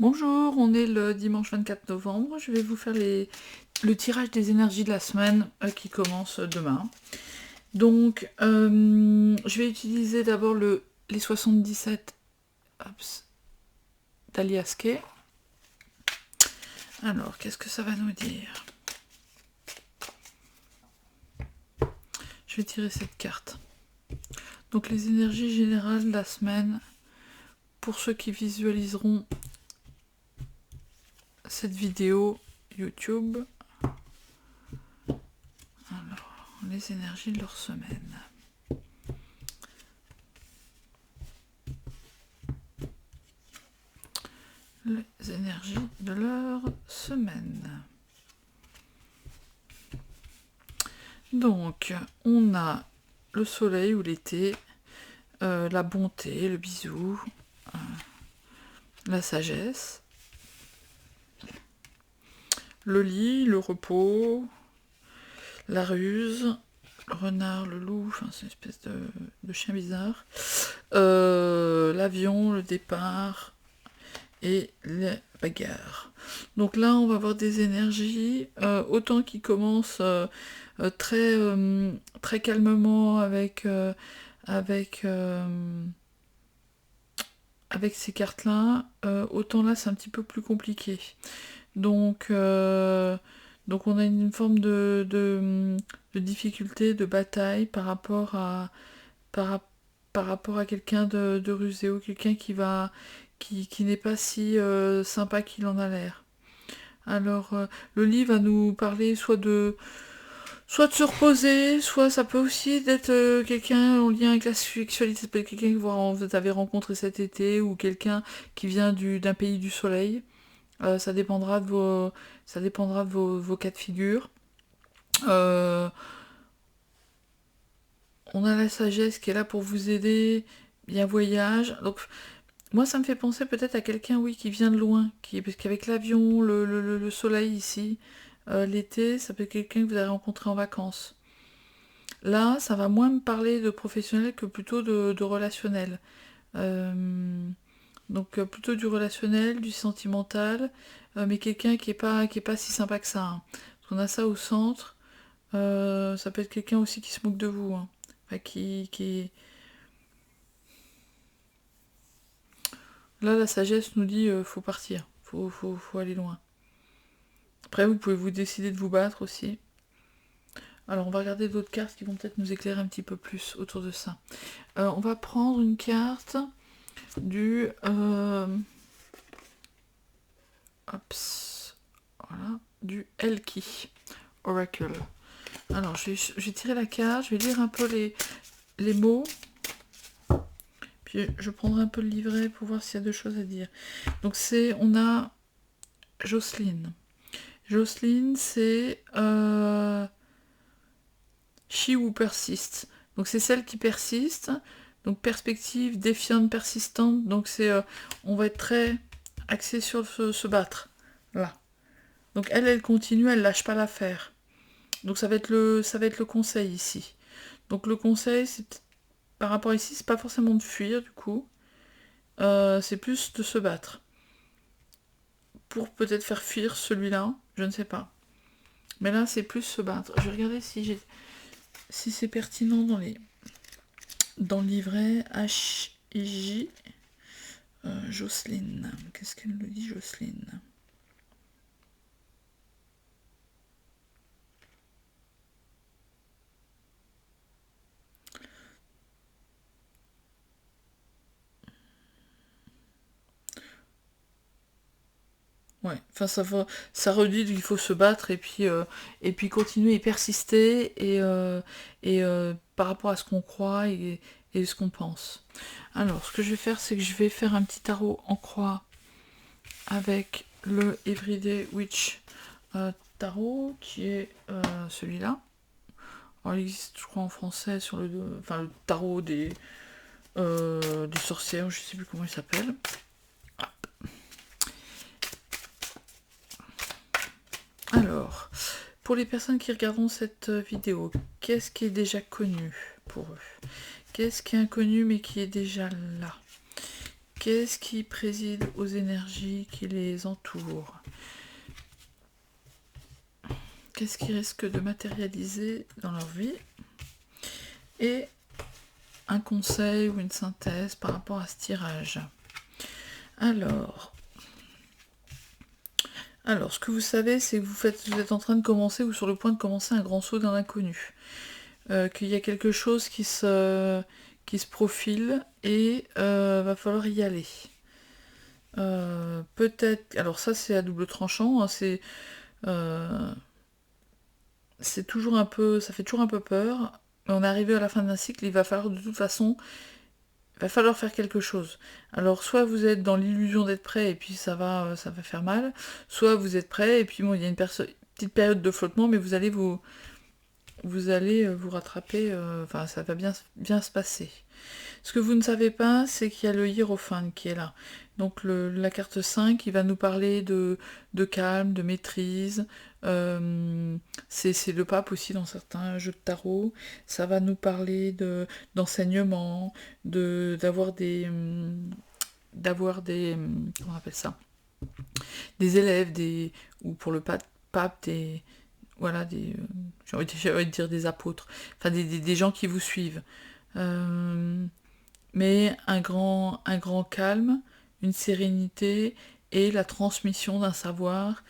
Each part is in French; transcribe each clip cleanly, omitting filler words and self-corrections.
Bonjour, on est le dimanche 24 novembre. Je vais vous faire le tirage des énergies de la semaine qui commence demain. Donc, je vais utiliser d'abord les 77 d'Alias Kay. Alors, qu'est-ce que ça va nous dire? Je vais tirer cette carte. Donc, les énergies générales de la semaine, pour ceux qui visualiseront cette vidéo YouTube. Alors, les énergies de leur semaine. Les énergies de leur semaine. Donc, on a le soleil ou l'été, la bonté, le bisou, la sagesse, le lit, le repos, la ruse, le renard, le loup, enfin c'est une espèce de chien bizarre, l'avion, le départ et les bagarres. Donc là, on va avoir des énergies, autant qui commencent très calmement avec ces cartes-là, autant là c'est un petit peu plus compliqué. Donc on a une forme de difficulté, de bataille par rapport à quelqu'un de rusé ou quelqu'un qui n'est pas si sympa qu'il en a l'air. Alors le livre va nous parler soit de se reposer, soit ça peut aussi être quelqu'un en lien avec la sexualité, ça peut être quelqu'un que vous avez rencontré cet été, ou quelqu'un qui vient d'un pays du soleil. Ça dépendra de vos cas de figure. On a la sagesse qui est là pour vous aider, bien voyage. Donc moi ça me fait penser peut-être à quelqu'un, oui, qui vient de loin, parce qu'avec l'avion, le soleil ici, l'été, ça peut être quelqu'un que vous avez rencontré en vacances. Là, ça va moins me parler de professionnel que plutôt de relationnel. Donc plutôt du relationnel, du sentimental, mais quelqu'un qui est pas si sympa que ça. Hein. Parce qu'on a ça au centre. Ça peut être quelqu'un aussi qui se moque de vous. Hein. Enfin, qui... Là, la sagesse nous dit faut partir, faut aller loin. Après, vous pouvez vous décider de vous battre aussi. Alors, on va regarder d'autres cartes qui vont peut-être nous éclairer un petit peu plus autour de ça. On va prendre une carte du... voilà, du Elki Oracle. Alors, je vais tirer la carte, je vais lire un peu les mots. Puis je prendrai un peu le livret pour voir s'il y a deux choses à dire. Donc on a Jocelyne. Jocelyne, c'est She Who Persist. Donc c'est celle qui persiste. Donc perspective, défiante, persistante. Donc on va être très axé sur se battre. Là. Donc elle continue, elle lâche pas l'affaire. Donc ça va être le conseil ici. Donc le conseil, c'est par rapport ici, c'est pas forcément de fuir du coup. C'est plus de se battre. Pour peut-être faire fuir celui-là, je ne sais pas. Mais là, c'est plus se battre. Je vais regarder si c'est pertinent dans le livret HJ. Jocelyne. Qu'est-ce qu'elle nous dit, Jocelyne? Ouais, enfin ça redit qu'il faut se battre et puis continuer et persister et par rapport à ce qu'on croit et ce qu'on pense. Alors, ce que je vais faire, c'est que je vais faire un petit tarot en croix avec le Everyday Witch Tarot, qui est celui-là. Alors, il existe, je crois, en français sur le tarot des sorcières, je sais plus comment il s'appelle. Alors, pour les personnes qui regarderont cette vidéo, qu'est-ce qui est déjà connu pour eux? Qu'est-ce qui est inconnu mais qui est déjà là? qu'est-ce qui préside aux énergies qui les entourent? Qu'est-ce qui risque de matérialiser dans leur vie? Et un conseil ou une synthèse par rapport à ce tirage. Alors, ce que vous savez, c'est que vous êtes en train de commencer ou sur le point de commencer un grand saut dans l'inconnu. Qu'il y a quelque chose qui se profile et va falloir y aller. Peut-être, alors ça c'est à double tranchant, hein, c'est toujours un peu, ça fait toujours un peu peur, mais on est arrivé à la fin d'un cycle, il va falloir de toute façon, il va falloir faire quelque chose. Alors soit vous êtes dans l'illusion d'être prêt et puis ça va faire mal, soit vous êtes prêt et puis bon, il y a une petite période de flottement, mais vous allez vous rattraper, enfin ça va bien se passer. Ce que vous ne savez pas, c'est qu'il y a le hiérophante qui est là. Donc la carte 5, il va nous parler de calme, de maîtrise. C'est le pape aussi dans certains jeux de tarot. Ça va nous parler d'enseignement, d'avoir des comment on appelle ça, des élèves, ou pour le pape, des voilà, j'ai envie de dire des apôtres, enfin des gens qui vous suivent. Mais un grand calme, une sérénité et la transmission d'un savoir.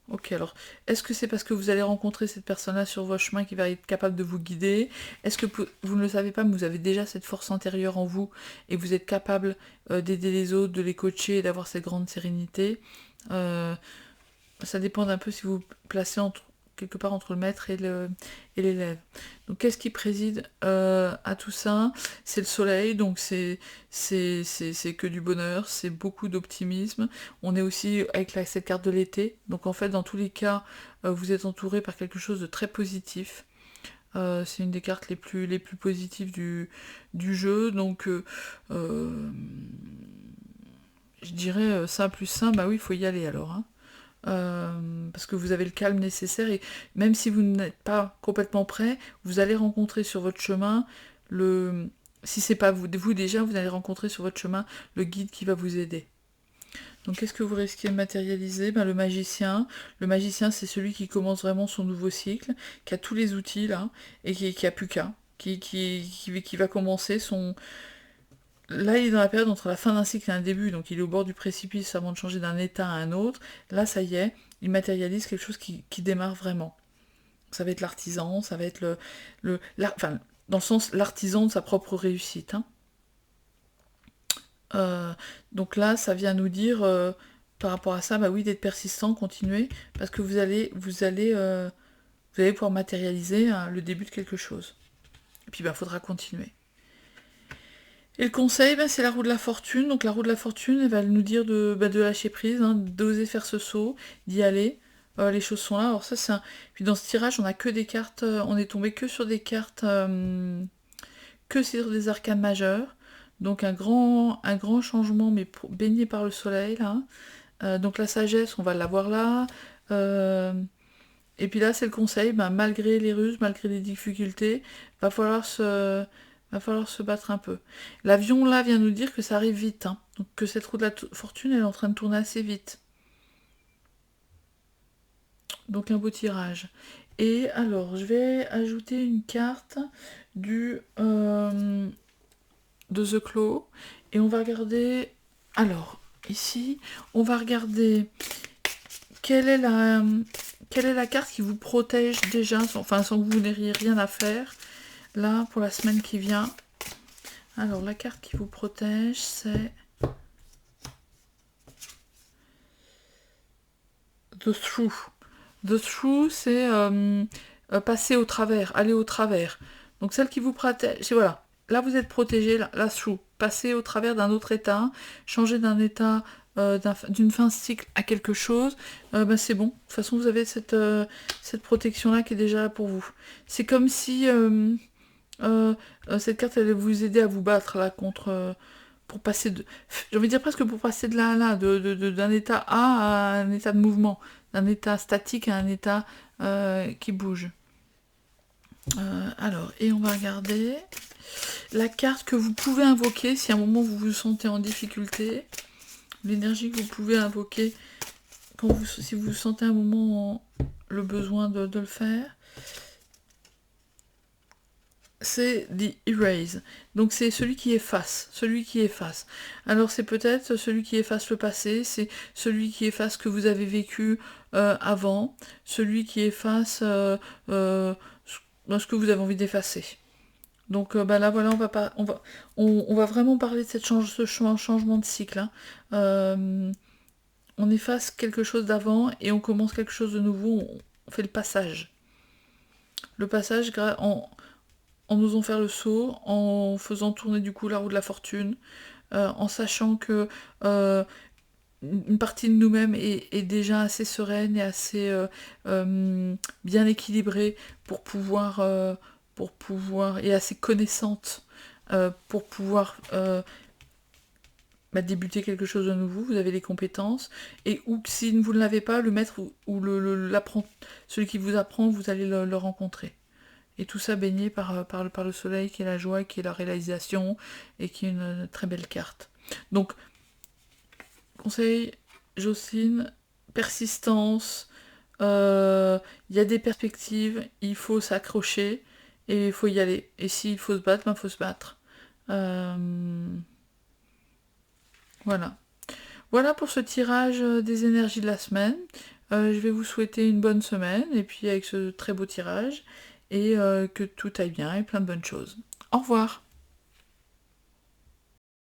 Ok, alors, est-ce que c'est parce que vous allez rencontrer cette personne-là sur votre chemin qui va être capable de vous guider? Est-ce que vous ne le savez pas, mais vous avez déjà cette force intérieure en vous et vous êtes capable d'aider les autres, de les coacher et d'avoir cette grande sérénité? Ça dépend d'un peu si vous vous placez quelque part entre le maître et l'élève. Donc qu'est-ce qui préside à tout ça? C'est le soleil, donc c'est que du bonheur, c'est beaucoup d'optimisme. On est aussi avec cette carte de l'été, donc en fait dans tous les cas, vous êtes entouré par quelque chose de très positif. C'est une des cartes les plus positives du jeu, donc je dirais ça plus ça, bah oui, il faut y aller alors, hein. Parce que vous avez le calme nécessaire et même si vous n'êtes pas complètement prêt, vous allez rencontrer sur votre chemin si c'est pas vous déjà, vous allez rencontrer sur votre chemin le guide qui va vous aider. Donc qu'est-ce que vous risquez de matérialiser? Le magicien. Le magicien, c'est celui qui commence vraiment son nouveau cycle, qui a tous les outils là, et qui a plus qu'à, qui va commencer son... Là, il est dans la période entre la fin d'un cycle et un début, donc il est au bord du précipice avant de changer d'un état à un autre. Là, ça y est, il matérialise quelque chose qui démarre vraiment. Ça va être l'artisan, ça va être enfin, dans le sens l'artisan de sa propre réussite. Hein. Donc là, ça vient nous dire, par rapport à ça, bah oui, d'être persistant, continuer, parce que vous allez pouvoir matérialiser le début de quelque chose. Et puis, il faudra continuer. Et le conseil, c'est la roue de la fortune. Donc la roue de la fortune, elle va nous dire de lâcher prise, hein, d'oser faire ce saut, d'y aller. Les choses sont là. Alors ça, Puis dans ce tirage, on a que des cartes, on est tombé que sur des cartes, que sur des arcanes majeures. Donc un grand changement, mais baigné par le soleil, là. Donc la sagesse, on va l'avoir là. Et puis là, c'est le conseil, malgré les ruses, malgré les difficultés, va falloir se battre un peu. L'avion, là, vient nous dire que ça arrive vite. Hein. Donc que cette roue de la fortune, elle est en train de tourner assez vite. Donc un beau tirage. Et alors, je vais ajouter une carte de The Claw. Et on va regarder... Alors, ici, on va regarder quelle est la carte qui vous protège déjà, sans que vous n'ayez rien à faire. Là, pour la semaine qui vient. Alors, la carte qui vous protège, c'est The Through. The Through, c'est passer au travers, aller au travers. Donc, celle qui vous protège, c'est voilà. Là, vous êtes protégé, la Through. Passer au travers d'un autre état, changer d'un état, d'une fin de cycle à quelque chose, c'est bon. De toute façon, vous avez cette protection-là qui est déjà là pour vous. C'est comme si... cette carte, elle va vous aider à vous battre là contre pour passer j'ai envie de dire presque pour passer de là à là, d'un état A à un état de mouvement, d'un état statique à un état qui bouge. Alors, et on va regarder la carte que vous pouvez invoquer si à un moment vous vous sentez en difficulté. L'énergie que vous pouvez invoquer si vous sentez un moment le besoin de le faire. C'est The Erase. Donc c'est celui qui efface. Alors c'est peut-être celui qui efface le passé, c'est celui qui efface ce que vous avez vécu avant, celui qui efface ce que vous avez envie d'effacer. Donc là voilà, on va vraiment parler de ce changement de cycle. On efface quelque chose d'avant et on commence quelque chose de nouveau, on fait le passage. Le passage en osant faire le saut, en faisant tourner du coup la roue de la fortune, en sachant que une partie de nous-mêmes est déjà assez sereine et assez bien équilibrée pour pouvoir et assez connaissante pour pouvoir débuter quelque chose de nouveau. Vous avez les compétences, et ou si vous ne l'avez pas, le maître ou celui qui vous apprend, vous allez le rencontrer. Et tout ça baigné par le soleil, qui est la joie, qui est la réalisation, et qui est une très belle carte. Donc, conseil, Jocelyne, persistance, il y a des perspectives, il faut s'accrocher, et il faut y aller. Et s'il faut se battre, il faut se battre. Voilà. Voilà pour ce tirage des énergies de la semaine. Je vais vous souhaiter une bonne semaine, et puis avec ce très beau tirage, et que tout aille bien, et plein de bonnes choses. Au revoir.